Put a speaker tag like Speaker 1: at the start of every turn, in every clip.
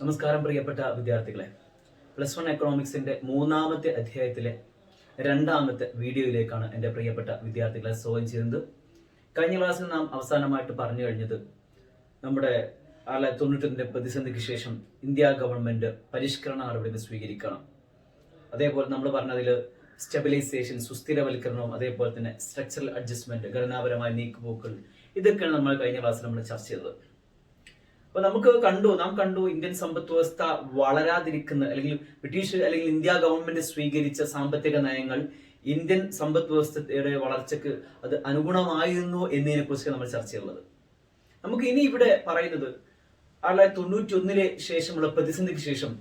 Speaker 1: നമസ്കാരം പ്രിയപ്പെട്ട വിദ്യാർത്ഥികളെ. +1 എക്കണോമിക്സിന്റെ 3ാമത്തെ അധ്യായത്തിലെ 2ാമത്തെ വീഡിയോയിലേക്കാണ് എൻ്റെ പ്രിയപ്പെട്ട വിദ്യാർത്ഥികളെ സ്വാഗതം ചെയ്യുന്നത്. കഴിഞ്ഞ ക്ലാസ്സിൽ നാം അവസാനമായിട്ട് പറഞ്ഞു കഴിഞ്ഞത് നമ്മുടെ 1991 പ്രതിസന്ധിക്ക് ശേഷം ഇന്ത്യ ഗവൺമെന്റ് പരിഷ്കരണ നടപടികൾ സ്വീകരിക്കണം. അതേപോലെ നമ്മൾ പറഞ്ഞതിൽ സ്റ്റെബിലൈസേഷൻ, സുസ്ഥിരവൽക്കരണവും അതേപോലെ തന്നെ സ്ട്രക്ചറൽ അഡ്ജസ്റ്റ്മെന്റ്, ഘടനാപരമായ നീക്കുപോക്കുകൾ, ഇതൊക്കെയാണ് നമ്മൾ കഴിഞ്ഞ ക്ലാസ്സിൽ നമ്മൾ ചർച്ച ചെയ്തത്. അപ്പൊ നാം കണ്ടു ഇന്ത്യൻ സമ്പദ് വ്യവസ്ഥ വളരാതിരിക്കുന്ന അല്ലെങ്കിൽ ബ്രിട്ടീഷ് അല്ലെങ്കിൽ ഇന്ത്യ ഗവൺമെന്റ് സ്വീകരിച്ച സാമ്പത്തിക നയങ്ങൾ ഇന്ത്യൻ സമ്പദ് വ്യവസ്ഥയുടെ വളർച്ചയ്ക്ക് അത് അനുഗുണമായിരുന്നു എന്നതിനെ കുറിച്ച് നമ്മൾ ചർച്ച ചെയ്യുന്നത്. നമുക്ക് ഇനി ഇവിടെ പറയുന്നത് 1991 ശേഷമുള്ള പ്രതിസന്ധിക്ക് ശേഷം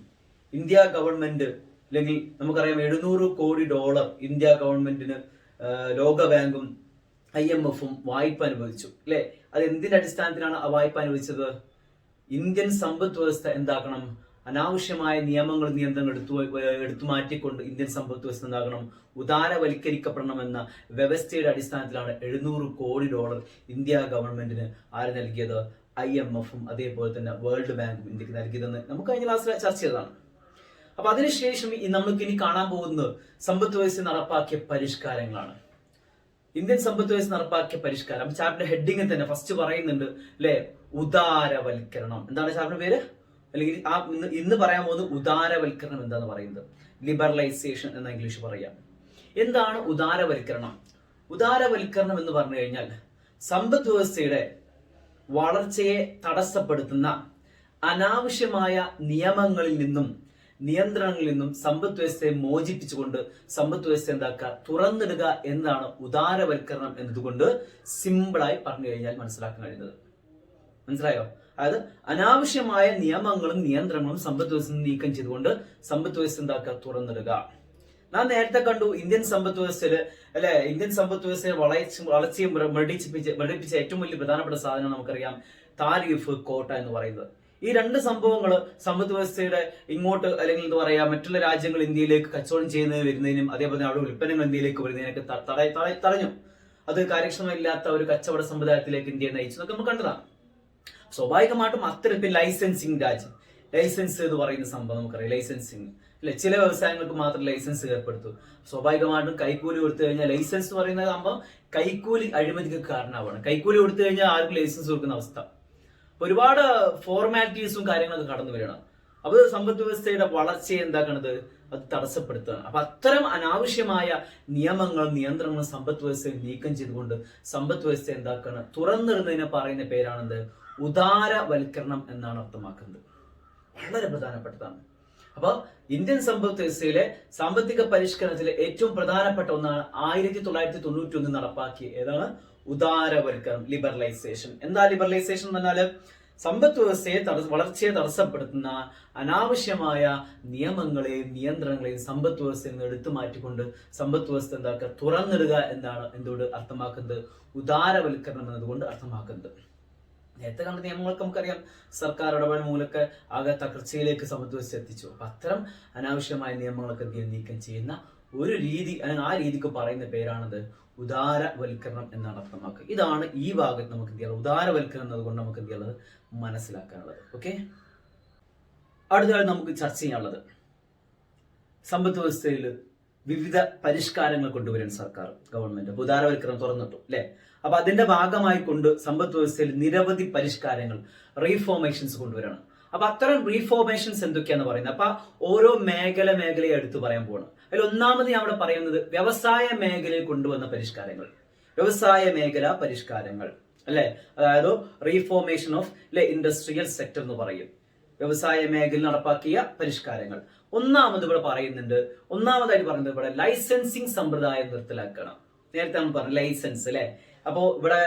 Speaker 1: ഇന്ത്യ ഗവൺമെന്റ് അല്ലെങ്കിൽ നമുക്കറിയാം $700 കോടി ഇന്ത്യ ഗവൺമെന്റിന് ലോകബാങ്കും IMF-ഉം വായ്പ അനുവദിച്ചു അല്ലെ. അത് എന്തിന്റെ അടിസ്ഥാനത്തിലാണ് ആ വായ്പ അനുവദിച്ചത്? ഇന്ത്യൻ സമ്പദ് വ്യവസ്ഥ എന്താക്കണം? അനാവശ്യമായ നിയമങ്ങളും നിയന്ത്രണങ്ങൾ എടുത്തു മാറ്റിക്കൊണ്ട് ഇന്ത്യൻ സമ്പദ് വ്യവസ്ഥ എന്താകണം? ഉദാരവൽക്കരിക്കപ്പെടണമെന്ന വ്യവസ്ഥയുടെ അടിസ്ഥാനത്തിലാണ് $700 കോടി ഇന്ത്യ ഗവൺമെന്റിന് ആര് നൽകിയത്? IMF-ഉം അതേപോലെ തന്നെ വേൾഡ് ബാങ്കും ഇന്ത്യക്ക് നൽകിയതെന്ന് നമുക്ക് കഴിഞ്ഞ ക്ലാസ്സിൽ ചർച്ച ചെയ്തതാണ്. അപ്പൊ അതിനുശേഷം നമുക്ക് ഇനി കാണാൻ പോകുന്നത് സമ്പദ് വ്യവസ്ഥ നടപ്പാക്കിയ പരിഷ്കാരങ്ങളാണ്. ഇന്ത്യൻ സമ്പദ് വ്യവസ്ഥ നടപ്പാക്കിയ പരിഷ്കാരം ചാപ്റ്റർ ഹെഡിങ്ങിൽ തന്നെ ഫസ്റ്റ് പറയുന്നുണ്ട് അല്ലെ, ഉദാരവൽക്കരണം. എന്താണ് ചാപ്റ്റർ പേര്? അല്ലെങ്കിൽ ഇന്ന് പറയാൻ പോകുന്നത് ഉദാരവൽക്കരണം എന്താന്ന് പറയുന്നത് ലിബറലൈസേഷൻ എന്ന ഇംഗ്ലീഷ് പറയാം. എന്താണ് ഉദാരവൽക്കരണം? ഉദാരവൽക്കരണം എന്ന് പറഞ്ഞു കഴിഞ്ഞാൽ സമ്പദ് വ്യവസ്ഥയുടെ വളർച്ചയെ തടസ്സപ്പെടുത്തുന്ന അനാവശ്യമായ നിയമങ്ങളിൽ നിന്നും നിയന്ത്രണങ്ങളിൽ നിന്നും സമ്പദ് വ്യവസ്ഥയെ മോചിപ്പിച്ചുകൊണ്ട് സമ്പദ് വ്യവസ്ഥ എന്താക്കുക? തുറന്നിടുക എന്നതാണ് ഉദാരവൽക്കരണം എന്നതുകൊണ്ട് സിമ്പിളായി പറഞ്ഞു കഴിഞ്ഞാൽ മനസ്സിലാക്കാൻ കഴിയുന്നത്. മനസ്സിലായോ? അതായത് അനാവശ്യമായ നിയമങ്ങളും നിയന്ത്രണങ്ങളും സമ്പദ് വ്യവസ്ഥ നീക്കം ചെയ്തുകൊണ്ട് സമ്പദ് വ്യവസ്ഥ എന്താക്കുക? തുറന്നിടുക. നാം നേരത്തെ കണ്ടു ഇന്ത്യൻ സമ്പദ് വ്യവസ്ഥയില് അല്ലെ, ഇന്ത്യൻ സമ്പദ് വ്യവസ്ഥയെ വളർച്ചയും വർദ്ധിപ്പിച്ച ഏറ്റവും വലിയ പ്രധാനപ്പെട്ട സാധനം നമുക്കറിയാം താരിഫ്, കോട്ട എന്ന് പറയുന്നത്. ഈ രണ്ട് സംഭവങ്ങൾ സമ്പദ് വ്യവസ്ഥയുടെ ഇങ്ങോട്ട് അല്ലെങ്കിൽ എന്താ പറയാ മറ്റുള്ള രാജ്യങ്ങൾ ഇന്ത്യയിലേക്ക് കച്ചവടം ചെയ്യുന്നതിന് വരുന്നതിനും അതേപോലെ അവിടെ ഉൽപ്പന്നങ്ങൾ ഇന്ത്യയിലേക്ക് വരുന്നതിനൊക്കെ തടഞ്ഞു. അത് കാര്യക്ഷമമില്ലാത്ത ഒരു കച്ചവട സമ്പ്രദായത്തിലേക്ക് ഇന്ത്യയെ നയിച്ചു എന്നൊക്കെ നമുക്ക് കണ്ടതാണ്. സ്വാഭാവികമായിട്ടും അത്തരത്തിൽ ലൈസൻസ് എന്ന് പറയുന്ന സംഭവം നമുക്കറിയാം. ലൈസൻസിങ് അല്ലെ, ചില വ്യവസായങ്ങൾക്ക് മാത്രം ലൈസൻസ് ഏർപ്പെടുത്തു. സ്വാഭാവികമായിട്ടും കൈക്കൂലി കൊടുത്തു കഴിഞ്ഞാൽ ലൈസൻസ് എന്ന് പറയുന്ന സംഭവം കൈക്കൂലി അഴിമതിക്ക് കാരണമാണ്. കൈക്കൂലി കൊടുത്തു കഴിഞ്ഞാൽ ആർക്കും ലൈസൻസ് കൊടുക്കുന്ന അവസ്ഥ. ഒരുപാട് ഫോർമാലിറ്റീസും കാര്യങ്ങളൊക്കെ കടന്നു വരണം. അപ്പൊ സമ്പദ് വ്യവസ്ഥയുടെ വളർച്ചയെ എന്താക്കണത്? അത് തടസ്സപ്പെടുത്തുകയാണ്. അപ്പൊ അത്തരം അനാവശ്യമായ നിയമങ്ങളും നിയന്ത്രണങ്ങളും സമ്പദ് വ്യവസ്ഥയെ നീക്കം ചെയ്തുകൊണ്ട് സമ്പദ് വ്യവസ്ഥ എന്താക്കണം? തുറന്നിടുന്നതിനെ പറയുന്ന പേരാണെന്ത്? ഉദാരവൽക്കരണം എന്നാണ് അർത്ഥമാക്കുന്നത്. വളരെ പ്രധാനപ്പെട്ടതാണ്. അപ്പൊ ഇന്ത്യൻ സമ്പദ് വ്യവസ്ഥയിലെ സാമ്പത്തിക പരിഷ്കരണത്തിലെ ഏറ്റവും പ്രധാനപ്പെട്ട ഒന്നാണ് 1991 നടപ്പാക്കിയ ഏതാണ്? ഉദാരവൽക്കരണം, ലിബറലൈസേഷൻ. എന്താ ലിബറലൈസേഷൻ എന്ന് പറഞ്ഞാല് സമ്പദ് വ്യവസ്ഥയെ വളർച്ചയെ തടസ്സപ്പെടുത്തുന്ന അനാവശ്യമായ നിയമങ്ങളെയും നിയന്ത്രണങ്ങളെയും സമ്പദ് വ്യവസ്ഥയിൽ നിന്ന് എടുത്തു മാറ്റിക്കൊണ്ട് സമ്പദ് വ്യവസ്ഥ എന്താക്കുക? തുറന്നിടുക എന്നാണ് എന്തുകൊണ്ട് അർത്ഥമാക്കുന്നത്? ഉദാരവൽക്കരണം എന്നതുകൊണ്ട് അർത്ഥമാക്കുന്നത്. നേരത്തെ കണ്ട നിയമങ്ങൾക്ക് നമുക്കറിയാം സർക്കാർ ഇടപെടൽ മൂലമൊക്കെ ആകെ തകർച്ചയിലേക്ക് സമ്പദ് വ്യവസ്ഥ എത്തിച്ചു. അപ്പൊ അത്തരം അനാവശ്യമായ നിയമങ്ങളൊക്കെ നീക്കം ചെയ്യുന്ന ഒരു രീതി അല്ലെങ്കിൽ ആ രീതിക്ക് പറയുന്ന പേരാണത് ഉദാരവൽക്കരണം എന്നാണ് അർത്ഥമാക്കുക. ഇതാണ് ഈ ഭാഗത്ത് നമുക്ക് എന്ത് ചെയ്യാം? ഉദാരവൽക്കരണം എന്നതുകൊണ്ട് നമുക്ക് എന്ത് ചെയ്യാനുള്ളത്? മനസ്സിലാക്കാനുള്ളത്. ഓക്കെ, അടുത്തതായി നമുക്ക് ചർച്ച ചെയ്യാനുള്ളത് സമ്പദ് വ്യവസ്ഥയിൽ വിവിധ പരിഷ്കാരങ്ങൾ കൊണ്ടുവരാൻ സർക്കാർ ഗവൺമെന്റ് ഉദാരവൽക്കരണം തുറന്നിട്ടു അല്ലെ. അപ്പൊ അതിന്റെ ഭാഗമായി കൊണ്ട് സമ്പദ് വ്യവസ്ഥയിൽ നിരവധി പരിഷ്കാരങ്ങൾ, റീഫോർമേഷൻസ് കൊണ്ടുവരണം. അപ്പൊ അത്തരം റീഫോർമേഷൻസ് എന്തൊക്കെയാന്ന് പറയുന്നത്. അപ്പൊ ഓരോ മേഖലയെ എടുത്തു പറയാൻ പോകണം. അതിൽ ഒന്നാമത് ഞാൻ അവിടെ പറയുന്നത് വ്യവസായ മേഖലയിൽ കൊണ്ടുവന്ന പരിഷ്കാരങ്ങൾ. വ്യവസായ മേഖല പരിഷ്കാരങ്ങൾ അല്ലെ, അതായത് റീഫോർമേഷൻ ഓഫ് ഇൻഡസ്ട്രിയൽ സെക്ടർ എന്ന് പറയും. വ്യവസായ മേഖലയിൽ നടപ്പാക്കിയ പരിഷ്കാരങ്ങൾ. ഒന്നാമതായിട്ട് പറയുന്നത് ഇവിടെ ലൈസൻസിങ് സമ്പ്രദായം നിർത്തലാക്കണം. നേരത്തെ നമ്മൾ പറഞ്ഞു ലൈസൻസ് അല്ലെ. അപ്പോ ഇവിടെ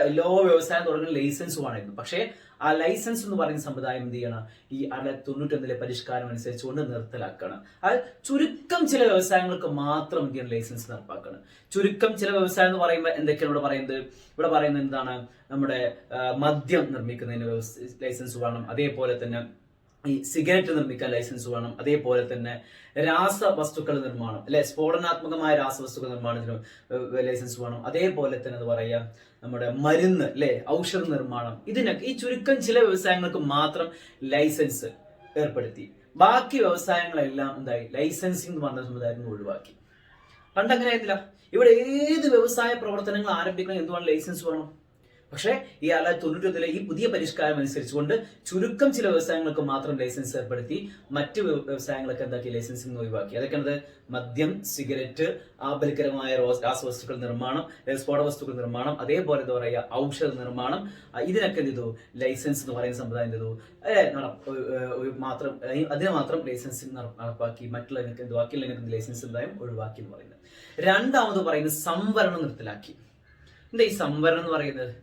Speaker 1: വ്യവസായം തുടങ്ങുന്ന ലൈസൻസുമായിരുന്നു. പക്ഷേ ആ ലൈസൻസ് എന്ന് പറയുന്ന സമ്പ്രദായം എന്ത് ചെയ്യണം? ഈ 1991 പരിഷ്കാരം അനുസരിച്ചുകൊണ്ട് നിർത്തലാക്കണം. അത് ചുരുക്കം ചില വ്യവസായങ്ങൾക്ക് മാത്രം എന്ത് ചെയ്യണം? ലൈസൻസ് നടപ്പാക്കണം. ചുരുക്കം ചില വ്യവസായം എന്ന് പറയുമ്പോൾ എന്തൊക്കെയാണ് ഇവിടെ പറയുന്നത് എന്താണ്? നമ്മുടെ മദ്യം നിർമ്മിക്കുന്നതിന് ലൈസൻസ് വേണം. അതേപോലെ തന്നെ ഈ സിഗരറ്റ് നിർമ്മിക്കാൻ ലൈസൻസ് വേണം. അതേപോലെ തന്നെ രാസവസ്തുക്കൾ നിർമ്മാണം അല്ലെ, സ്ഫോടനാത്മകമായ രാസവസ്തുക്കൾ നിർമ്മാണത്തിന് ലൈസൻസ് വേണം. അതേപോലെ തന്നെ എന്ന് പറയാം നമ്മുടെ മരുന്ന് അല്ലെ, ഔഷധ നിർമ്മാണം, ഇതിനൊക്കെ ഈ ചുരുക്കം ചില വ്യവസായങ്ങൾക്ക് മാത്രം ലൈസൻസ് ഏർപ്പെടുത്തി. ബാക്കി വ്യവസായങ്ങളെല്ലാം എന്തായി, ലൈസൻസിങ് എന്ന് പറഞ്ഞ സമുദായത്തിൽ ഒഴിവാക്കി. പണ്ട് അങ്ങനെ ആയിരുന്നില്ല. ഇവിടെ ഏത് വ്യവസായ പ്രവർത്തനങ്ങൾ ആരംഭിക്കണം എന്തുവേണം ലൈസൻസ് വേണം. പക്ഷേ ഈ 1991 ഈ പുതിയ പരിഷ്കാരം അനുസരിച്ചുകൊണ്ട് ചുരുക്കം ചില വ്യവസായങ്ങൾക്ക് മാത്രം ലൈസൻസ് ഏർപ്പെടുത്തി, മറ്റു വ്യവസായങ്ങളൊക്കെ എന്താക്കി, ലൈസൻസിങ് ഒഴിവാക്കി. അതൊക്കെ മദ്യം, സിഗരറ്റ്, ആപൽക്കരമായ രാസവസ്തുക്കൾ നിർമ്മാണം, സ്ഫോടവസ്തുക്കൾ നിർമ്മാണം, അതേപോലെ എന്താ പറയുക ഔഷധ നിർമ്മാണം, ഇതിനൊക്കെ എന്ത് ചെയ്തു, ലൈസൻസ് എന്ന് പറയുന്ന സമ്പ്രദായം എന്ത് ചെയ്തു മാത്രം, അതിനെ മാത്രം ലൈസൻസ് നടപ്പാക്കി. മറ്റുള്ളതിനൊക്കെ എന്ത് ബാക്കിയുള്ളതിനൊക്കെ ലൈസൻസ് എന്തായാലും ഒഴിവാക്കി എന്ന് പറയുന്നത്. രണ്ടാമത് പറയുന്നത് സംവരണം നിർത്തലാക്കി. എന്താ ഈ സംവരണം എന്ന് പറയുന്നത്?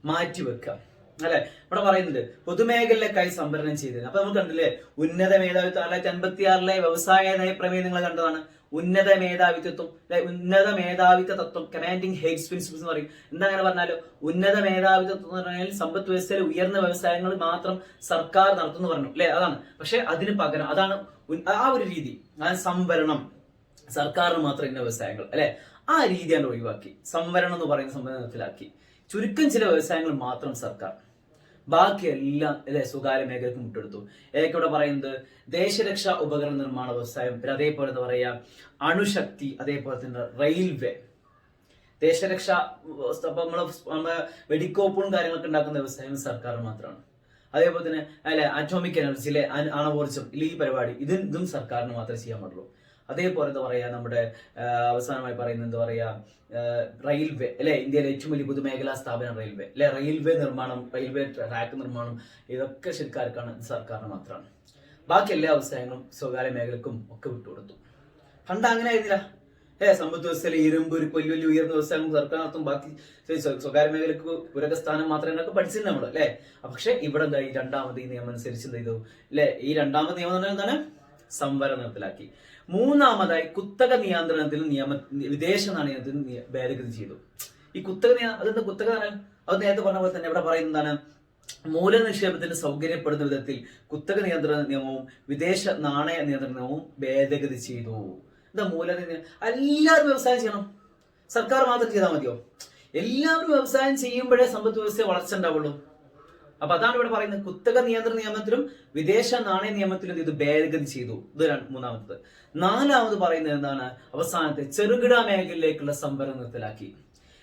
Speaker 1: മാറ്റിവെക്കുക അല്ലെ. ഇവിടെ പറയുന്നുണ്ട് പൊതുമേഖലയിലേക്കായി സംവരണം ചെയ്തത്. അപ്പൊ നമ്മൾ കണ്ടില്ലേ, ഉന്നത മേധാവിത്വം 1956 വ്യവസായ നയപ്രമേയം നിങ്ങൾ കണ്ടതാണ്. ഉന്നത മേധാവിത്വം അല്ലെ, ഉന്നത മേധാവിത്വ തത്വം, കമാൻഡിങ് ഹെഡ്സ് പ്രിൻസിപ്പിൾസ് എന്ന് പറയും. എന്താ അങ്ങനെ പറഞ്ഞാലോ, ഉന്നത മേധാവിത്വം എന്ന് പറഞ്ഞാൽ സമ്പദ് വ്യവസ്ഥയിലെ ഉയർന്ന വ്യവസായങ്ങൾ മാത്രം സർക്കാർ നടത്തുന്നു പറഞ്ഞു അല്ലെ, അതാണ്. പക്ഷെ അതിന് പകരം അതാണ് ആ ഒരു രീതി, ആ സംവരണം, സർക്കാരിന് മാത്രം ഇന്ന വ്യവസായങ്ങൾ അല്ലെ, ആ രീതിയാണ് ഒഴിവാക്കി. സംവരണം എന്ന് പറയുന്ന സംവിധാനത്തിലാക്കി. ചുരുക്കം ചില വ്യവസായങ്ങൾ മാത്രം സർക്കാർ, ബാക്കിയെല്ലാം അല്ലെ സ്വകാര്യ മേഖലക്ക് മുട്ടെടുത്തു. ഏതൊക്കെ ഇവിടെ പറയുന്നത്, ദേശരക്ഷാ ഉപകരണ നിർമ്മാണ വ്യവസായം, പിന്നെ അതേപോലെ എന്താ പറയാ അണുശക്തി, അതേപോലെ തന്നെ റെയിൽവേ. ദേശരക്ഷ നമ്മള് വെടിക്കോപ്പും കാര്യങ്ങളൊക്കെ ഉണ്ടാക്കുന്ന വ്യവസായം സർക്കാർ മാത്രമാണ്. അതേപോലെ തന്നെ അല്ലെ അറ്റോമിക് എനർജി അല്ലെ, ആണവോർജം ഈ പരിപാടി ഇതും സർക്കാരിന് മാത്രമേ ചെയ്യാൻ പാടുള്ളൂ. അതേപോലെ എന്താ പറയാ നമ്മുടെ അവസാനമായി പറയുന്നത് എന്താ പറയാ റെയിൽവേ അല്ലെ, ഇന്ത്യയിലെ ഏറ്റവും വലിയ പൊതുമേഖലാ സ്ഥാപനം റെയിൽവേ അല്ലെ, റെയിൽവേ നിർമ്മാണം, റെയിൽവേ ട്രാക്ക് നിർമ്മാണം, ഇതൊക്കെ ശരിക്കാർക്കാണ്, സർക്കാരിന് മാത്രമാണ്. ബാക്കി എല്ലാ വ്യവസായങ്ങളും സ്വകാര്യ മേഖലക്കും ഒക്കെ വിട്ടുകൊടുത്തു. പണ്ട് അങ്ങനെ ആയിരുന്നില്ല. സമ്പദ് വ്യവസ്ഥയിലെ ഇരുമ്പ്, ഒരു വലിയ വലിയ ഉയർന്ന വ്യവസായങ്ങൾ സർക്കാർ നടത്തും, ബാക്കി സ്വകാര്യ മേഖലക്ക് പുരകസ്ഥാനം മാത്രമേ എന്നൊക്കെ പഠിച്ചിട്ടുണ്ട് നമ്മൾ അല്ലെ. പക്ഷെ ഇവിടെ എന്താ, ഈ രണ്ടാമത് ഈ നിയമം അനുസരിച്ച് എന്ത് ചെയ്തു അല്ലെ, ഈ രണ്ടാമത് നിയമം എന്താണ്, സംവരണം നിർത്തലാക്കി. മൂന്നാമതായി കുത്തക നിയന്ത്രണത്തിൽ വിദേശ നാണയത്തിൽ ഭേദഗതി ചെയ്തു. ഈ അതെന്താ കുത്തക? അത് നേരത്തെ പറഞ്ഞ പോലെ തന്നെ ഇവിടെ പറയുന്നതാണ്, മൂലനിക്ഷേപത്തിന് സൗകര്യപ്പെടുന്ന വിധത്തിൽ കുത്തക നിയന്ത്രണ നിയമവും വിദേശ നാണയ നിയന്ത്രണ നിയമവും ഭേദഗതി ചെയ്തു. എന്താ എല്ലാവരും വ്യവസായം ചെയ്യണം, സർക്കാർ മാത്രം ചെയ്താൽ മതിയോ? എല്ലാവരും വ്യവസായം ചെയ്യുമ്പോഴേ സമ്പദ് വ്യവസ്ഥ വളർച്ച ഉണ്ടാവുള്ളൂ. അപ്പൊ അതാണ് ഇവിടെ പറയുന്നത്, കുത്തക നിയന്ത്രണ നിയമത്തിലും വിദേശ നാണയ നിയമത്തിലും ഇത് ഭേദഗതി ചെയ്തു. ഇത് മൂന്നാമത്തത്. നാലാമത് പറയുന്നത് എന്താണ്, അവസാനത്തെ ചെറുകിട മേഖലയിലേക്കുള്ള സംവരണം നിർത്തലാക്കി.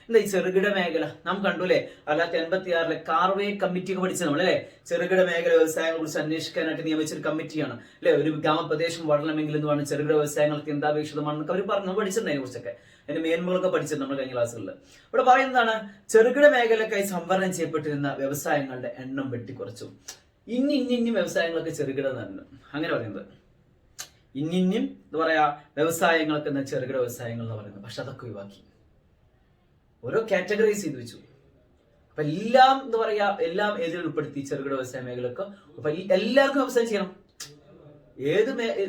Speaker 1: എന്താ ഈ ചെറുകിട മേഖല? നാം കണ്ടുല്ലേ 1986 കാർവേ കമ്മിറ്റി ഒക്കെ പഠിച്ചത് നമ്മൾ അല്ലെ. ചെറുകിട മേഖല വ്യവസായങ്ങളെ കുറിച്ച് അന്വേഷിക്കാനായിട്ട് നിയമിച്ചൊരു കമ്മിറ്റിയാണ് അല്ലെ. ഒരു ഗ്രാമപ്രദേശം വളരണമെങ്കിൽ എന്ന് പറഞ്ഞാൽ ചെറുകിട വ്യവസായങ്ങൾക്ക് എന്താ അപേക്ഷിതമാണെന്നൊക്കെ അവർ പറഞ്ഞു പഠിച്ചിട്ടുണ്ട്. അതിനെ കുറിച്ചൊക്കെ അതിന്റെ മേന്മകളൊക്കെ പഠിച്ചത് നമ്മൾ കഴിഞ്ഞ ക്ലാസ്സുകളിൽ. ഇവിടെ പറയുന്നതാണ്, ചെറുകിട മേഖലക്കായി സംവരണം ചെയ്യപ്പെട്ടിരുന്ന വ്യവസായങ്ങളുടെ എണ്ണം വെട്ടിക്കുറച്ചു. ഇനി വ്യവസായങ്ങളൊക്കെ ചെറുകിട തന്നെ അങ്ങനെ പറയുന്നത്. ഇനിയും എന്താ പറയാ വ്യവസായങ്ങൾക്ക് എന്താ ചെറുകിട വ്യവസായങ്ങൾ എന്ന് പറയുന്നത്. പക്ഷെ അതൊക്കെ ഒഴിവാക്കി, ഓരോ കാറ്റഗറൈസ് ചെയ്ത് വെച്ചു. അപ്പൊ എല്ലാം എന്താ പറയാ എല്ലാം ഏതിൽ ഉൾപ്പെടുത്തി, ചെറുകിട വ്യവസായ മേഖലയൊക്കെ. അപ്പൊ എല്ലാവർക്കും വ്യവസായം ചെയ്യണം.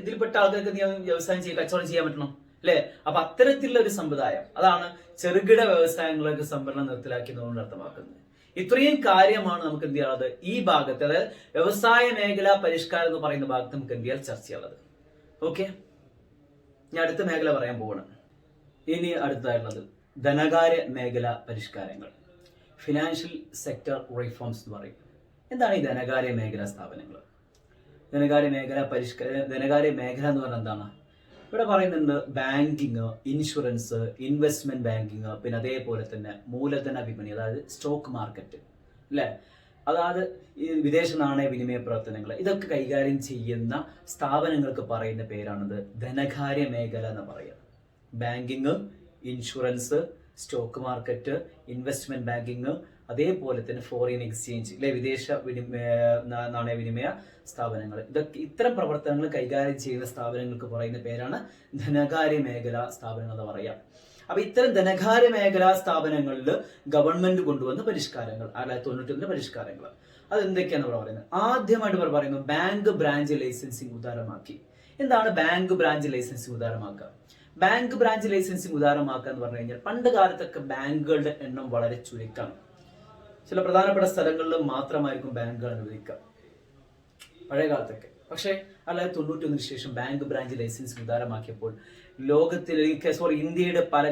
Speaker 1: ഇതിൽപ്പെട്ട ആൾക്കാർക്ക് വ്യവസായം ചെയ്യാൻ, കച്ചവടം ചെയ്യാൻ പറ്റണം അല്ലെ. അപ്പൊ അത്തരത്തിലുള്ള ഒരു സമ്പ്രദായം, അതാണ് ചെറുകിട വ്യവസായങ്ങൾക്ക് സംവരണം നിർത്തലാക്കിയതുകൊണ്ട് അർത്ഥമാക്കുന്നത്. ഇത്രയും കാര്യമാണ് നമുക്ക് എന്ത് ചെയ്യാനുള്ളത് ഈ ഭാഗത്ത്, അതായത് വ്യവസായ മേഖല പരിഷ്കാരം എന്ന് പറയുന്ന ഭാഗത്ത് നമുക്ക് എന്ത് ചെയ്യാൻ ചർച്ച ചെയ്യാനുള്ളത്. ഓക്കെ, ഞാൻ അടുത്ത മേഖല പറയാൻ പോവാണ്. ഇനി അടുത്തതായിട്ടുള്ളത് ധനകാര്യ മേഖല പരിഷ്കാരങ്ങൾ, ഫിനാൻഷ്യൽ സെക്ടർ റിഫോംസ് എന്ന് പറയും. എന്താണ് ഈ ധനകാര്യ മേഖലാ സ്ഥാപനങ്ങൾ? ധനകാര്യ മേഖല എന്ന് പറഞ്ഞാൽ എന്താണ്? ഇവിടെ പറയുന്നുണ്ട് ബാങ്കിങ്, ഇൻഷുറൻസ്, ഇൻവെസ്റ്റ്മെന്റ് ബാങ്കിങ്, പിന്നെ അതേപോലെ തന്നെ മൂലധന വിപണി, അതായത് സ്റ്റോക്ക് മാർക്കറ്റ് അല്ലെ. അതായത് ഈ വിദേശ നാണയ വിനിമയ പ്രവർത്തനങ്ങൾ, ഇതൊക്കെ കൈകാര്യം ചെയ്യുന്ന സ്ഥാപനങ്ങൾക്ക് പറയുന്ന പേരാണിത് ധനകാര്യ മേഖല എന്ന് പറയുക. Banking, insurance, stock market, investment banking, അതേപോലെ തന്നെ ഫോറിൻ എക്സ്ചേഞ്ച് അല്ലെ, വിദേശ നാണയവിനിമയ സ്ഥാപനങ്ങൾ. ഇതൊക്കെ ഇത്തരം പ്രവർത്തനങ്ങൾ കൈകാര്യം ചെയ്യുന്ന സ്ഥാപനങ്ങൾക്ക് പറയുന്ന പേരാണ് ധനകാര്യ മേഖലാ സ്ഥാപനങ്ങൾ എന്ന് പറയാം. അപ്പൊ ഇത്തരം ധനകാര്യ മേഖലാ സ്ഥാപനങ്ങളിൽ ഗവൺമെന്റ് കൊണ്ടുവന്ന പരിഷ്കാരങ്ങൾ, 1991 പരിഷ്കാരങ്ങൾ, അത് എന്തൊക്കെയാന്ന് ഇവിടെ പറയുന്നത്. ആദ്യമായിട്ട് ഇവർ പറയുന്നു ബാങ്ക് ബ്രാഞ്ച് ലൈസൻസിങ് ഉദാരമാക്കി. എന്താണ് ബാങ്ക് ബ്രാഞ്ച് ലൈസൻസിങ് ഉദാരമാക്കുക? ബാങ്ക് ബ്രാഞ്ച് ലൈസൻസിങ് ഉദാരമാക്കുക എന്ന് പറഞ്ഞു കഴിഞ്ഞാൽ, പണ്ട് കാലത്തൊക്കെ ബാങ്കുകളുടെ എണ്ണം വളരെ ചുരുക്കമാണ്. ചില പ്രധാനപ്പെട്ട സ്ഥലങ്ങളിൽ മാത്രമായിരിക്കും ബാങ്കുകൾ അനുവദിക്കുക പഴയ കാലത്തൊക്കെ. പക്ഷേ 1991 ശേഷം ബാങ്ക് ബ്രാഞ്ച് ലൈസൻസ് ഉദാരമാക്കിയപ്പോൾ ഇന്ത്യയുടെ പല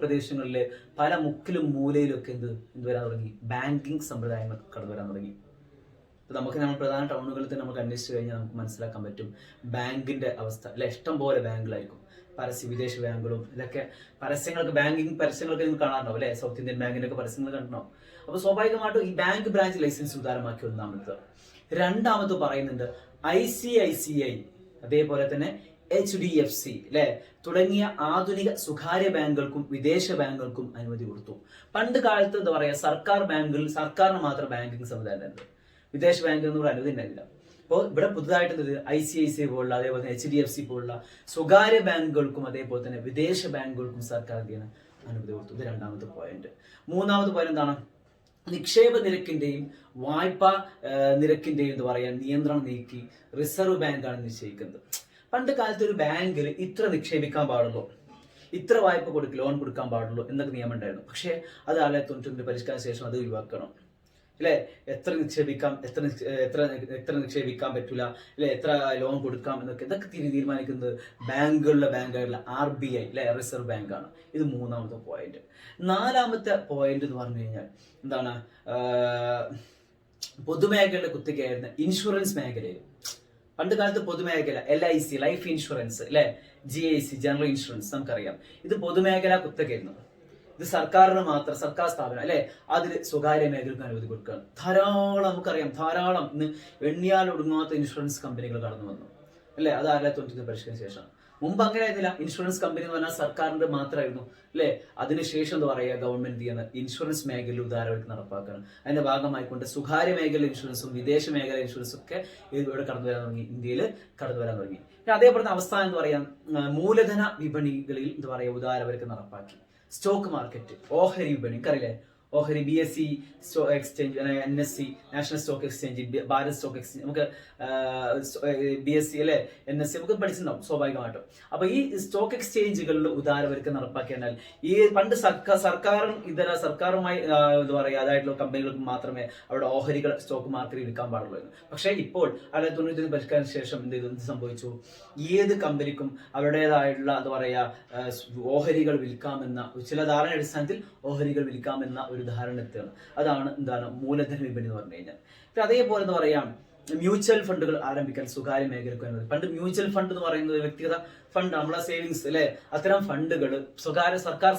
Speaker 1: പ്രദേശങ്ങളിലെ പല മുക്കിലും മൂലയിലും ഒക്കെ എന്ത് വരാൻ തുടങ്ങി, ബാങ്കിങ് സമ്പ്രദായങ്ങൾ കടന്നു വരാൻ തുടങ്ങി. നമുക്ക് നമ്മൾ പ്രധാന ടൗണുകളിൽ തന്നെ നമുക്ക് അന്വേഷിച്ച് കഴിഞ്ഞാൽ നമുക്ക് മനസ്സിലാക്കാൻ പറ്റും ബാങ്കിന്റെ അവസ്ഥ അല്ലെ. ഇഷ്ടം പോലെ ബാങ്കുകളായിരിക്കും, വിദേശ ബാങ്കുകളും ഇതൊക്കെ പരസ്യങ്ങൾക്ക്, ബാങ്കിങ് പരസ്യങ്ങളൊക്കെ നിങ്ങൾ കാണാറുണ്ടാവും അല്ലെ. സൗത്ത് ഇന്ത്യൻ ബാങ്കിന്റെ ഒക്കെ പരസ്യങ്ങൾ കണ്ടിട്ടുണ്ടാവും. അപ്പൊ സ്വാഭാവികമായിട്ടും ഈ ബാങ്ക് ബ്രാഞ്ച് ലൈസൻസ് ഉദാരമാക്കി ഒന്നാമത്. രണ്ടാമത് പറയുന്നുണ്ട് ICICI, അതേപോലെ തന്നെ HDFC അല്ലെ തുടങ്ങിയ ആധുനിക സ്വകാര്യ ബാങ്കുകൾക്കും വിദേശ ബാങ്കുകൾക്കും അനുമതി കൊടുത്തു. പണ്ട് കാലത്ത് എന്താ പറയാ, സർക്കാർ ബാങ്കുകളിൽ സർക്കാരിന് മാത്രം ബാങ്കിങ് സംവിധാനം ഉണ്ട്, വിദേശ ബാങ്കുകൾ അനുമതി ഉണ്ടായില്ല. അപ്പോൾ ഇവിടെ പുതുതായിട്ട് ICICI പോലുള്ള, അതേപോലെ തന്നെ HDFC പോലുള്ള സ്വകാര്യ ബാങ്കുകൾക്കും അതേപോലെ തന്നെ വിദേശ ബാങ്കുകൾക്കും സർക്കാർ എന്താണ് അനുമതി കൊടുത്തു. ഇത് രണ്ടാമത്തെ പോയിന്റ്. മൂന്നാമത്തെ പോയിന്റ് എന്താണ്, നിക്ഷേപ നിരക്കിന്റെയും വായ്പാ നിരക്കിന്റെയും എന്താ പറയാ നിയന്ത്രണം നീക്കി റിസർവ് ബാങ്കാണ് നിശ്ചയിക്കുന്നത്. പണ്ട് കാലത്ത് ഒരു ബാങ്കിൽ ഇത്ര നിക്ഷേപിക്കാൻ പാടുള്ളൂ, ഇത്ര വായ്പ ലോൺ കൊടുക്കാൻ പാടുള്ളൂ എന്നൊക്കെ നിയമം ഉണ്ടായിരുന്നു. പക്ഷേ അത് 1991 പരിഷ്കാര ശേഷം അത് ഒഴിവാക്കണം അല്ലെ. എത്ര നിക്ഷേപിക്കാം, എത്ര നിക്ഷേപിക്കാൻ പറ്റില്ല അല്ലെ, എത്ര ലോൺ കൊടുക്കാം ഇതൊക്കെ തീരുമാനിക്കുന്നത് ബാങ്കുകളിലെ RBI അല്ലെ, റിസർവ് ബാങ്കാണ്. ഇത് മൂന്നാമത്തെ പോയിന്റ്. നാലാമത്തെ പോയിന്റ് എന്ന് പറഞ്ഞു കഴിഞ്ഞാൽ എന്താണ്, പൊതുമേഖലയുടെ കുത്തകയായിരുന്ന ഇൻഷുറൻസ് മേഖലയിൽ പണ്ട് കാലത്ത് പൊതുമേഖല LIC ലൈഫ് ഇൻഷുറൻസ് അല്ലെ, GIC ജനറൽ ഇൻഷുറൻസ് നമുക്കറിയാം, ഇത് പൊതുമേഖല കുത്തകയായിരുന്നു. ഇത് സർക്കാരിന് മാത്രം, സർക്കാർ സ്ഥാപനം അല്ലെ, അതിൽ സ്വകാര്യ മേഖലക്ക് അനുമതി കൊടുക്കുകയാണ്. നമുക്കറിയാം ധാരാളം ഇന്ന് എണ്ണിയാൽ ഒടുങ്ങാത്ത ഇൻഷുറൻസ് കമ്പനികൾ കടന്നു വന്നു അല്ലെ. അത് 1991 പരിഷ്കരിച്ച ശേഷം. മുമ്പ് അങ്ങനെ ആയിരുന്നില്ല. ഇൻഷുറൻസ് കമ്പനി എന്ന് പറഞ്ഞാൽ സർക്കാരിന്റെ മാത്രമായിരുന്നു അല്ലെ. അതിനുശേഷം എന്താ പറയുക, ഗവൺമെന്റ് ചെയ്യുന്ന ഇൻഷുറൻസ് മേഖലയിൽ ഉദാരവൽക്കരണം നടപ്പാക്കണം. അതിന്റെ ഭാഗമായിക്കൊണ്ട് സ്വകാര്യ മേഖല ഇൻഷുറൻസും വിദേശ മേഖല ഇൻഷുറൻസും ഒക്കെ ഇവിടെ കടന്നു വരാൻ തുടങ്ങി, ഇന്ത്യയിൽ കടന്നു വരാൻ തുടങ്ങി. അതേപോലെ അവസ്ഥ എന്താ പറയാ, മൂലധന വിപണികളിൽ എന്താ പറയുക ഉദാരവൽക്കരണം നടപ്പാക്കി. സ്റ്റോക്ക് മാർക്കറ്റ്, ഓഹരി വിപണി അറിയില്ലേ, ഓഹരി BSE stock exchange, NSE national stock exchange, Bharat stock exchange, നമുക്ക് BSE അല്ലെ NSE നമുക്ക് പഠിച്ചിട്ടുണ്ടാവും സ്വാഭാവികമായിട്ടും. അപ്പൊ ഈ സ്റ്റോക്ക് എക്സ്ചേഞ്ചുകളിൽ ഉദാരവൽക്കരണം നടപ്പാക്കിയാൽ ഈ പണ്ട് സർക്കാരുമായി എന്താ പറയുക അതായിട്ടുള്ള കമ്പനികൾക്ക് മാത്രമേ അവിടെ ഓഹരികൾ സ്റ്റോക്ക് മാർക്കറ്റിൽ വിൽക്കാൻ പാടുള്ളൂ. പക്ഷേ ഇപ്പോൾ 1991 പരിഷ്കാരത്തിന് ശേഷം എന്ത് സംഭവിച്ചു, ഏത് കമ്പനിക്കും അവരുടേതായിട്ടുള്ള എന്താ പറയാ ഓഹരികൾ വിൽക്കാമെന്ന ചില ധാരണ അടിസ്ഥാനത്തിൽ ഓഹരികൾ വിൽക്കാമെന്ന ഒരു ധാരണത്തെയാണ്. അതാണ് എന്താണ് മൂലധന വിപണി എന്ന് പറഞ്ഞു കഴിഞ്ഞാൽ. അതേപോലെ എന്താ പറയാ, മ്യൂച്വൽ ഫണ്ടുകൾ ആരംഭിക്കാൻ സ്വകാര്യ മേഖലക്ക് അനുമതി. പണ്ട് മ്യൂച്വൽ ഫണ്ട് എന്ന് പറയുന്നത് വ്യക്തിഗത ഫണ്ട്, നമ്മളെ സേവിങ്സ് അല്ലെ, അത്തരം ഫണ്ടുകൾ സർക്കാർ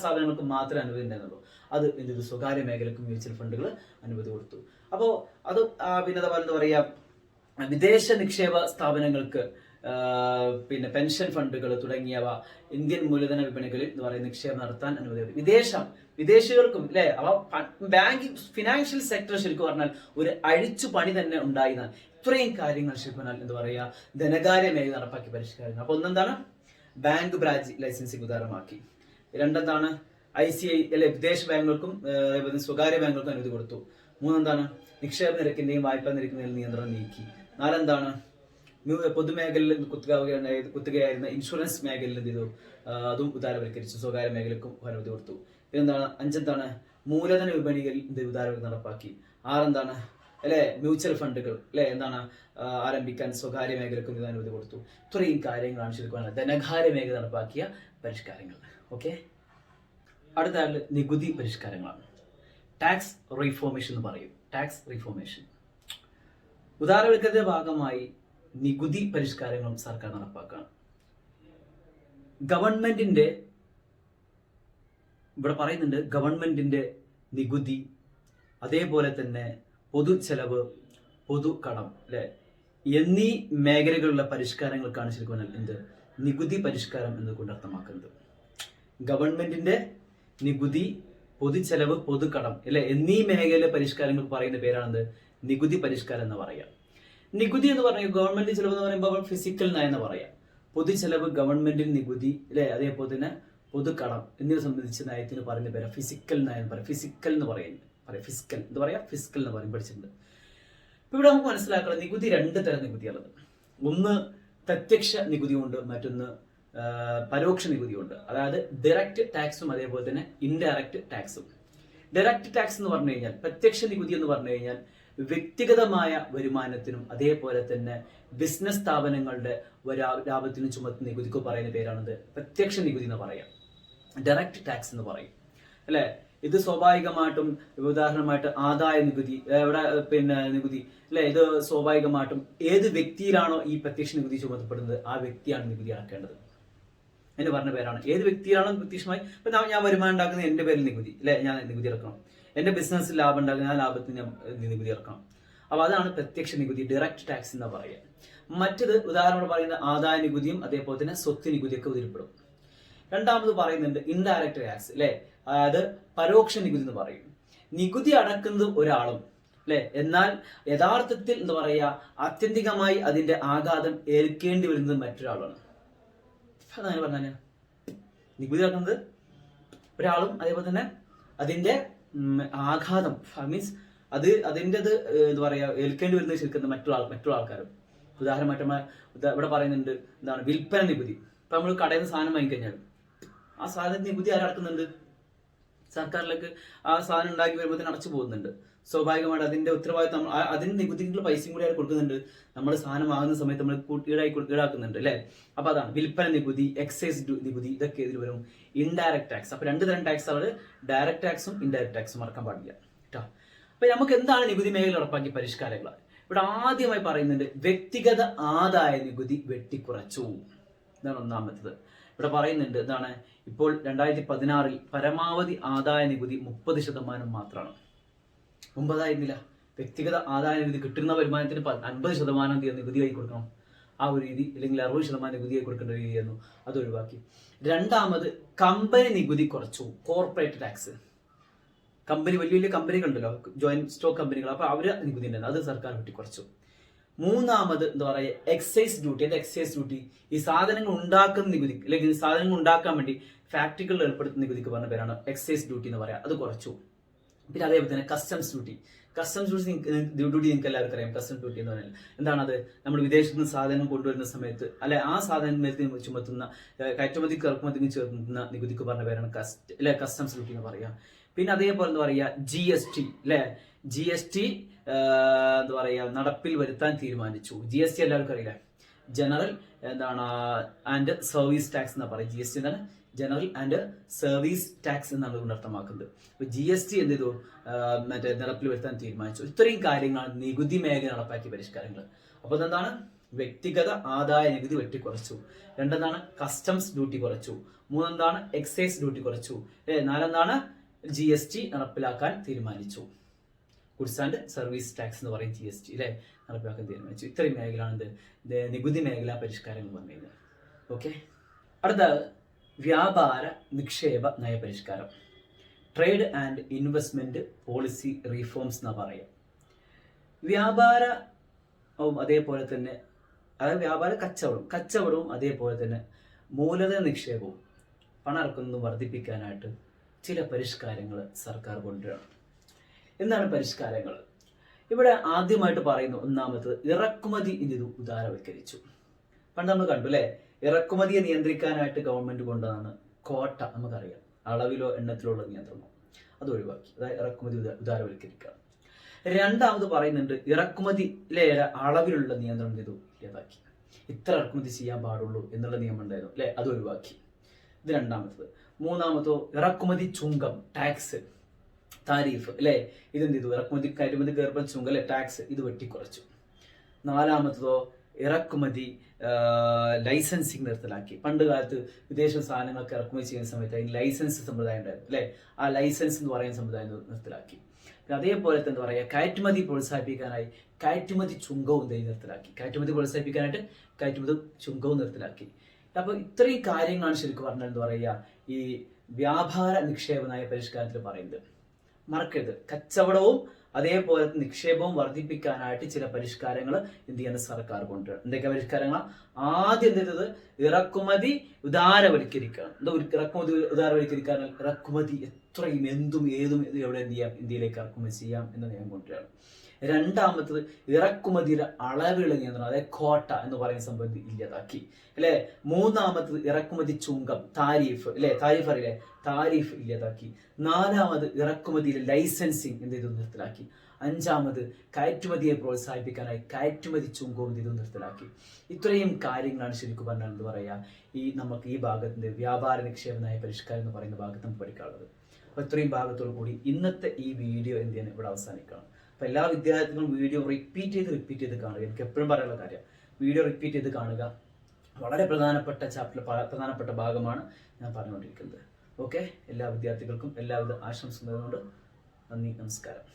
Speaker 1: സ്ഥാപനങ്ങൾക്ക് മാത്രമേ അനുമതി ഉണ്ടായിരുന്നുള്ളൂ. അത് എന്ത് സ്വകാര്യ മേഖലക്ക് മ്യൂച്വൽ ഫണ്ടുകൾ അനുമതി കൊടുത്തു. അപ്പോൾ അത് പിന്നെ അതുപോലെ എന്താ പറയാ, വിദേശ നിക്ഷേപ സ്ഥാപനങ്ങൾക്ക് പിന്നെ പെൻഷൻ ഫണ്ടുകൾ തുടങ്ങിയവ ഇന്ത്യൻ മൂലധന വിപണികളിൽ എന്ന് പറയുന്ന നിക്ഷേപം നടത്താൻ അനുമതി. വിദേശികൾക്കും അല്ലെ, അവ ബാങ്കിങ് ഫിനാൻഷ്യൽ സെക്ടർ ശരിക്കും പറഞ്ഞാൽ ഒരു അഴിച്ചു പണി തന്നെ ഉണ്ടായിരുന്നാൽ ഇത്രയും കാര്യങ്ങൾ ശരിക്കും പറഞ്ഞാൽ എന്താ പറയുക ധനകാര്യ മേഖല നടപ്പാക്കി പരിഷ്കാരങ്ങൾ. അപ്പൊ ഒന്നെന്താണ്, ബാങ്ക് ബ്രാഞ്ച് ലൈസൻസിംഗ് ഉദാരമാക്കി. രണ്ടെന്താണ്, ICI അല്ലെ വിദേശ ബാങ്കുകൾക്കും സ്വകാര്യ ബാങ്കുകൾക്കും അനുമതി കൊടുത്തു. മൂന്നെന്താണ്, നിക്ഷേപ നിരക്കിന്റെയും വായ്പാ നിരക്കിന്റെയും നിയന്ത്രണം നീക്കി. നാലെന്താണ്, പൊതുമേഖലയിൽ കുത്തകയായിരുന്ന ഇൻഷുറൻസ് മേഖലയിൽ എന്ത് ചെയ്തു, അതും ഉദാരവൽക്കരിച്ചു, സ്വകാര്യ മേഖലക്കും അനുമതി കൊടുത്തു. പിന്നെന്താണ്, അഞ്ചെന്താണ്, മൂലധന വിപണികളിൽ ഉദാരവൽക്കരണം നടപ്പാക്കി. ആറെന്താണ് അല്ലെ, മ്യൂച്വൽ ഫണ്ടുകൾ അല്ലെ എന്താണ് ആരംഭിക്കാൻ സ്വകാര്യ മേഖലക്കും അനുമതി കൊടുത്തു. ഇത്രയും കാര്യങ്ങളാണ് ശരിക്കും ധനകാര്യ മേഖല നടപ്പാക്കിയ പരിഷ്കാരങ്ങൾ. ഓക്കെ, അടുത്ത നികുതി പരിഷ്കാരങ്ങളാണ്. ടാക്സ് റീഫോർമേഷൻ എന്ന് പറയും. ടാക്സ് റീഫോർമേഷൻ ഉദാരവൽക്കരണത്തിന്റെ ഭാഗമായി നികുതി പരിഷ്കാരങ്ങളും സർക്കാർ നടപ്പാക്കുകയാണ്. ഗവൺമെന്റിന്റെ ഇവിടെ പറയുന്നുണ്ട്, ഗവൺമെന്റിന്റെ നികുതി, അതേപോലെ തന്നെ പൊതു ചെലവ്, പൊതു കടം അല്ലെ എന്നീ മേഖലകളിലുള്ള പരിഷ്കാരങ്ങൾക്കാണ് ശരിക്കും എന്ത് നികുതി പരിഷ്കാരം എന്നുകൊണ്ട് അർത്ഥമാക്കുന്നത്. ഗവൺമെന്റിന്റെ നികുതി, പൊതുചെലവ്, പൊതുകടം അല്ലെ എന്നീ മേഖലയിലെ പരിഷ്കാരങ്ങൾ പറയുന്ന പേരാണെന്ത് നികുതി പരിഷ്കാരം എന്ന് പറയാം. നികുതി എന്ന് പറഞ്ഞാൽ ഗവൺമെന്റ് ചെലവ് എന്ന് പറയുമ്പോൾ ഫിസിക്കൽ നയം എന്ന് പറയാം. പൊതുചെലവ്, ഗവൺമെന്റിന് നികുതി അല്ലെ, അതേപോലെ തന്നെ പൊതുകടം എന്നിവ സംബന്ധിച്ച നയത്തിന് പറയുന്ന പേര് ഫിസിക്കൽ നയം പറയാം. ഫിസിക്കൽ എന്ന് പറയുന്നത് ഫിസിക്കൽ എന്താ പറയാ, ഫിസിക്കൽ എന്ന് പറയും, പഠിച്ചിട്ടുണ്ട്. ഇപ്പൊ ഇവിടെ നമുക്ക് മനസ്സിലാക്കണം, നികുതി രണ്ട് തരം നികുതിയുള്ളത്. ഒന്ന് പ്രത്യക്ഷ നികുതിയുണ്ട്, മറ്റൊന്ന് പരോക്ഷ നികുതിയുണ്ട്. അതായത് ഡയറക്റ്റ് ടാക്സും അതേപോലെ തന്നെ ഇൻഡയറക്റ്റ് ടാക്സും. ഡയറക്റ്റ് ടാക്സ് എന്ന് പറഞ്ഞു കഴിഞ്ഞാൽ, പ്രത്യക്ഷ നികുതി എന്ന് പറഞ്ഞു കഴിഞ്ഞാൽ വ്യക്തിഗതമായ വരുമാനത്തിനും അതേപോലെ തന്നെ ബിസിനസ് സ്ഥാപനങ്ങളുടെ ലാഭത്തിനും ചുമത്തുന്ന നികുതിക്ക് പറയുന്ന പേരാണത് പ്രത്യക്ഷ നികുതി എന്ന് പറയാം, ഡയറക്റ്റ് ടാക്സ് എന്ന് പറയും അല്ലെ. ഇത് സ്വാഭാവികമായിട്ടും ഉദാഹരണമായിട്ട് ആദായ നികുതി, ഇവിടെ നികുതി അല്ലെ, ഇത് സ്വാഭാവികമായിട്ടും ഏത് വ്യക്തിയിലാണോ ഈ പ്രത്യക്ഷ നികുതി ചുമത്തപ്പെടുന്നത് ആ വ്യക്തിയാണ് നികുതി അടക്കേണ്ടത്. എന്ന് പറഞ്ഞ പേരാണ്. ഏത് വ്യക്തിയാണോ പ്രത്യക്ഷമായി, ഇപ്പൊ ഞാൻ വരുമാനം ഉണ്ടാക്കുന്ന എന്റെ പേരിൽ നികുതി അല്ലെ, ഞാൻ നികുതി ഇറക്കണം. എന്റെ ബിസിനസ്സിൽ ലാഭം ഉണ്ടാക്കുന്ന ഞാൻ ലാഭത്തിന് നികുതി ഇറക്കണം. അപ്പൊ അതാണ് പ്രത്യക്ഷ നികുതി, ഡയറക്റ്റ് ടാക്സ് എന്ന് പറയുക. മറ്റത് ഉദാഹരണം പറയുന്ന ആദായ നികുതിയും അതേപോലെ തന്നെ സ്വത്ത് നികുതിയൊക്കെ ഉൾപ്പെടും. രണ്ടാമത് പറയുന്നുണ്ട് ഇൻഡയറക്റ്റ് ടാക്സ് അല്ലെ, അതായത് പരോക്ഷ നികുതി എന്ന് പറയും. നികുതി അടക്കുന്നത് ഒരാളും അല്ലെ, എന്നാൽ യഥാർത്ഥത്തിൽ എന്താ പറയുക, ആത്യന്തികമായി അതിന്റെ ആഘാതം ഏൽക്കേണ്ടി വരുന്നത് മറ്റൊരാളാണ്. അതങ്ങനെ പറഞ്ഞാൽ നികുതി അടക്കുന്നത് ഒരാളും അതേപോലെ തന്നെ അതിന്റെ ആഘാതം മീൻസ് അതിൻ്റെത് എന്താ പറയാ ഏൽക്കേണ്ടി വരുന്നത് ശരിക്കും മറ്റുള്ള ആൾക്കാരും. ഉദാഹരണമായിട്ട് ഇവിടെ പറയുന്നുണ്ട് എന്താണ് വിൽപ്പന നികുതി. ഇപ്പൊ നമ്മൾ കടയിൽ നിന്ന് സാധനം വാങ്ങിക്കഴിഞ്ഞാൽ ആ സാധനത്തിന് നികുതി ആരടക്കുന്നുണ്ട്? സർക്കാരിലേക്ക് ആ സാധനം ഉണ്ടാക്കി വരുമ്പോൾ തന്നെ അടച്ചു പോകുന്നുണ്ട്. സ്വാഭാവികമായിട്ട് അതിന്റെ ഉത്തരവാദിത്തം അതിന് നികുതിക്കുള്ള പൈസയും കൂടി അവർ കൊടുക്കുന്നുണ്ട്. നമ്മൾ സാധനം വാങ്ങുന്ന സമയത്ത് നമ്മൾ ഈടാക്കുന്നുണ്ട് അല്ലെ. അപ്പൊ അതാണ് വിൽപ്പന നികുതി, എക്സൈസ് നികുതി, ഇതൊക്കെ ഇതിൽ വരും. Indirect tax. അപ്പൊ രണ്ട് തരം ടാക്സ് ആണ്, ഡയറക്ട് ടാക്സും ഇൻഡയറക്ട് ടാക്സും മറക്കാൻ പാടില്ല കേട്ടോ. അപ്പൊ നമുക്ക് എന്താണ് നികുതി മേഖല ഉറപ്പാക്കിയ പരിഷ്കാരങ്ങൾ? ഇവിടെ ആദ്യമായി പറയുന്നുണ്ട് വ്യക്തിഗത ആദായ നികുതി വെട്ടിക്കുറച്ചു. ഇതാണ് ഒന്നാമത്തത്. ഇവിടെ പറയുന്നുണ്ട് എന്താണ്, ഇപ്പോൾ 2016 പരമാവധി ആദായ നികുതി 30% മാത്രമാണ്. മുമ്പതായിരുന്നില്ല. വ്യക്തിഗത ആദായ നികുതി കിട്ടുന്ന വരുമാനത്തിന് 50% നികുതിയായി കൊടുക്കണം. ആ ഒരു രീതി, അല്ലെങ്കിൽ 60% നികുതിയായി കൊടുക്കേണ്ട ഒരു രീതിയായിരുന്നു. അത് ഒഴിവാക്കി. രണ്ടാമത് കമ്പനി നികുതി കുറച്ചു. കോർപ്പറേറ്റ് ടാക്സ്, വലിയ വലിയ കമ്പനികളുണ്ടല്ലോ, ജോയിന്റ് സ്റ്റോക്ക് കമ്പനികൾ, അപ്പൊ അവര് നികുതി ഉണ്ടായിരുന്നു, അത് സർക്കാർ വെട്ടിക്കുറച്ചു. മൂന്നാമത് എന്താ പറയുക, എക്സൈസ് ഡ്യൂട്ടി. അത് എക്സൈസ് ഡ്യൂട്ടി ഈ സാധനങ്ങൾ ഉണ്ടാക്കുന്ന നികുതി, അല്ലെങ്കിൽ സാധനങ്ങൾ ഉണ്ടാക്കാൻ വേണ്ടി ഫാക്ടറികളിൽ ഏർപ്പെടുത്തുന്ന നികുതിക്ക് പറഞ്ഞ പേരാണ് എക്സൈസ് ഡ്യൂട്ടി എന്ന് പറയാം. അത് കുറച്ചു. പിന്നെ അതേപോലെ തന്നെ കസ്റ്റംസ് ഡ്യൂട്ടി. കസ്റ്റംസ് ഡ്യൂട്ടി നിങ്ങൾക്ക് എല്ലാവർക്കും അറിയാം. കസ്റ്റംസ് ഡ്യൂട്ടി എന്ന് പറഞ്ഞാൽ എന്താണത്? നമ്മൾ വിദേശത്ത് നിന്ന് സാധനം കൊണ്ടുവരുന്ന സമയത്ത് അല്ലെ, ആ സാധനത്തിൽ ചുമത്തുന്ന കയറ്റുമതിക്ക് ഇറക്കുമതിക്ക് ചേർത്തുന്ന നികുതിക്ക് പറഞ്ഞ പേരാണ് കസ്റ്റംസ് ഡ്യൂട്ടി എന്ന് പറയാം. പിന്നെ അതേപോലെ എന്താ പറയുക, GST അല്ലെ, GST എന്താ പറയുക നടപ്പിൽ വരുത്താൻ തീരുമാനിച്ചു. GST എല്ലാവർക്കും അറിയില്ല, ജനറൽ എന്താണ് ആൻഡ് സർവീസ് ടാക്സ് എന്നാ പറയുക. GST എന്താണ്? ജനറൽ ആൻഡ് സർവീസ് ടാക്സ് എന്നാണ് കൊണ്ട് അർത്ഥമാക്കുന്നത്. അപ്പൊ GST എന്ത് ചെയ്തു, നടപ്പിൽ വരുത്താൻ തീരുമാനിച്ചു. ഇത്രയും കാര്യങ്ങളാണ് നികുതി മേഖല നടപ്പാക്കിയ പരിഷ്കാരങ്ങൾ. അപ്പൊ എന്താണ്, വ്യക്തിഗത ആദായ നികുതി വെട്ടിക്കുറച്ചു. രണ്ടെന്താണ്, കസ്റ്റംസ് ഡ്യൂട്ടി കുറച്ചു. മൂന്നെന്താണ്, എക്സൈസ് ഡ്യൂട്ടി കുറച്ചു. നാലെന്താണ്, GST നടപ്പിലാക്കാൻ തീരുമാനിച്ചു. ഗുഡ്സ് ആൻഡ് സർവീസ് ടാക്സ് എന്ന് പറയും GST അല്ലെ, നടപ്പിലാക്കാൻ തീരുമാനിച്ചു. ഇത്രയും മേഖലയാണ് നികുതി മേഖല പരിഷ്കാരങ്ങൾ പറഞ്ഞത്. ഓക്കെ, അടുത്ത വ്യാപാര നിക്ഷേപ നയപരിഷ്കാരം, trade and investment policy reforms എന്നാ പറയാം. വ്യാപാരവും അതേപോലെ തന്നെ, അതായത് വ്യാപാര കച്ചവടവും അതേപോലെ തന്നെ മൂലധന നിക്ഷേപവും പണം ഇറക്കുന്നതും വർദ്ധിപ്പിക്കാനായിട്ട് ചില പരിഷ്കാരങ്ങൾ സർക്കാർ കൊണ്ടുവരണം. എന്താണ് പരിഷ്കാരങ്ങൾ? ഇവിടെ ആദ്യമായിട്ട് പറയുന്നു, ഒന്നാമത് ഇറക്കുമതി ഇത് ഉദാരവൽക്കരിച്ചു. പണ്ട് നമ്മൾ കണ്ടു അല്ലെ, ഇറക്കുമതിയെ നിയന്ത്രിക്കാനായിട്ട് ഗവൺമെന്റ് കൊണ്ടതാണ് കോട്ട. നമുക്കറിയാം, അളവിലോ എണ്ണത്തിലോ ഉള്ള നിയന്ത്രണം, അത് ഒഴിവാക്കി. അതായത് ഇറക്കുമതി ഉദാരവൽക്കരിക്കുക. രണ്ടാമത് പറയുന്നുണ്ട് ഇറക്കുമതി അളവിലുള്ള നിയന്ത്രണം ഇല്ലാതാക്കി. ഇത്ര ഇറക്കുമതി ചെയ്യാൻ പാടുള്ളൂ എന്നുള്ള നിയമം ഉണ്ടായിരുന്നു അല്ലെ, അത് ഒഴിവാക്കി. ഇത് രണ്ടാമത്തത്. മൂന്നാമത്തോ ഇറക്കുമതി ചുങ്കം, ടാക്സ്, താരീഫ് അല്ലെ, ഇതെന്ത് ചെയ്തു, ഇറക്കുമതി കയറ്റുമതി ഏർപ്പെടുന്ന ചുങ്കം അല്ലെ, ടാക്സ്, ഇത് വെട്ടിക്കുറച്ചു. നാലാമത്തതോ ഇറക്കുമതി ലൈസൻസിങ് നിർത്തലാക്കി. പണ്ട് കാലത്ത് വിദേശ സാധനങ്ങൾക്ക് ഇറക്കുമതി ചെയ്യുന്ന സമയത്ത് അതിന് ലൈസൻസ് സമ്പ്രദായം ഉണ്ടായിരുന്നു അല്ലെ, ആ ലൈസൻസ് എന്ന് പറയുന്ന സമ്പ്രദായം നിർത്തലാക്കി. അതേപോലെ എന്താ പറയുക, കയറ്റുമതി പ്രോത്സാഹിപ്പിക്കാനായി കയറ്റുമതി ചുങ്കവും നിർത്തലാക്കി. കയറ്റുമതി പ്രോത്സാഹിപ്പിക്കാനായിട്ട് കയറ്റുമതി ചുങ്കവും നിർത്തലാക്കി. അപ്പൊ ഇത്രയും കാര്യങ്ങളാണ് ശരിക്കും പറഞ്ഞാൽ എന്താ പറയുക, ഈ വ്യാപാര നിക്ഷേപ നയ പരിഷ്കാരത്തിൽ പറയുന്നത്. മറക്കരുത്, കച്ചവടവും അതേപോലെ നിക്ഷേപവും വർദ്ധിപ്പിക്കാനായിട്ട് ചില പരിഷ്കാരങ്ങൾ എന്ത് ചെയ്യുന്ന സർക്കാർ കൊണ്ടുവരണം. എന്തൊക്കെ പരിഷ്കാരങ്ങൾ? ആദ്യം എന്ത് ചെയ്തത്, ഇറക്കുമതി ഉദാരവൽക്കരിക്കണം. ഇറക്കുമതി ഉദാരവൽക്കരിക്കാൻ ഇറക്കുമതി എത്രയും എന്തും ഏതും എവിടെ എന്ത് ചെയ്യാം, ഇന്ത്യയിലേക്ക് ഇറക്കുമതി ചെയ്യാം എന്ന നിയമം കൊണ്ടുവരണം. രണ്ടാമത്തത് ഇറക്കുമതിയുടെ അളവുള്ള നിയന്ത്രണം, അതായത് കോട്ട എന്ന് പറയുന്ന സംഭവം ഇല്ലാതാക്കി അല്ലെ. മൂന്നാമത്തത് ഇറക്കുമതി ചുങ്കം, താരീഫ് അല്ലെ, താരീഫ് അറിയില്ലേ, താരീഫ് ഇല്ലാതാക്കി. നാലാമത് ഇറക്കുമതിയിലെ ലൈസൻസിങ് എന്ത് ചെയ്തു, നിർത്തലാക്കി. അഞ്ചാമത് കയറ്റുമതിയെ പ്രോത്സാഹിപ്പിക്കാനായി കയറ്റുമതി ചുങ്കവും ഇത് നിർത്തലാക്കി. ഇത്രയും കാര്യങ്ങളാണ് ശരിക്കും പറഞ്ഞാൽ എന്താ പറയുക, നമുക്ക് ഈ ഭാഗത്തിന്റെ വ്യാപാര നിക്ഷേപ നയ പരിഷ്കാരം എന്ന് പറയുന്ന ഭാഗത്ത് നമുക്ക് പഠിക്കാനുള്ളത്. അപ്പോൾ ഇത്രയും ഭാഗത്തോടു കൂടി ഇന്നത്തെ ഈ വീഡിയോ എന്ത് ചെയ്യണം ഇവിടെ അവസാനിക്കണം. അപ്പോൾ എല്ലാ വിദ്യാർത്ഥികളും വീഡിയോ റിപ്പീറ്റ് ചെയ്ത് കാണുക. എനിക്ക് എപ്പോഴും പറയാനുള്ള കാര്യം, വീഡിയോ റിപ്പീറ്റ് ചെയ്ത് കാണുക. വളരെ പ്രധാനപ്പെട്ട ചാപ്റ്റർ, പ്രധാനപ്പെട്ട ഭാഗമാണ് ഞാൻ പറഞ്ഞുകൊണ്ടിരിക്കുന്നത്. ഓക്കെ, എല്ലാ വിദ്യാർത്ഥികൾക്കും എല്ലാവിധ ആശംസ നേർന്നുകൊണ്ട് നന്ദി, നമസ്കാരം.